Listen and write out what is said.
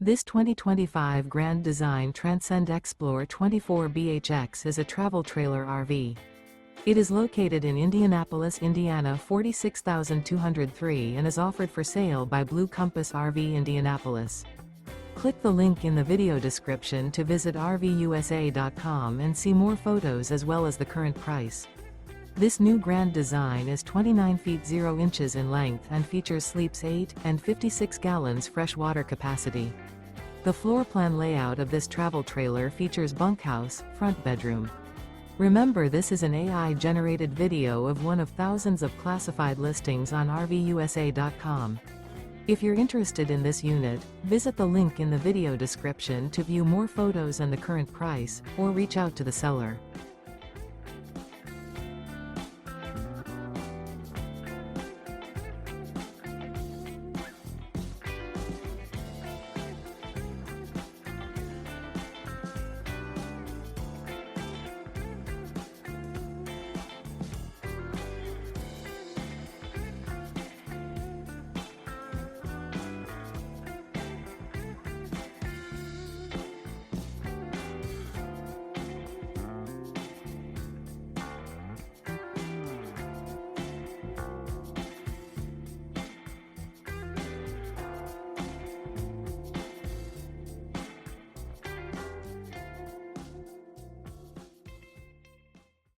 This 2025 Grand Design Transcend Xplor 24BHX is a travel trailer RV. It is located in Indianapolis, Indiana 46203 and is offered for sale by Blue Compass RV Indianapolis. Click the link in the video description to visit RVUSA.com and see more photos as well as the current price. This new Grand Design is 29 feet 0 inches in length and features sleeps 8 and 56 gallons fresh water capacity. The floor plan layout of this travel trailer features bunkhouse, front bedroom. Remember, this is an AI-generated video of one of thousands of classified listings on RVUSA.com. If you're interested in this unit, visit the link in the video description to view more photos and the current price, or reach out to the seller.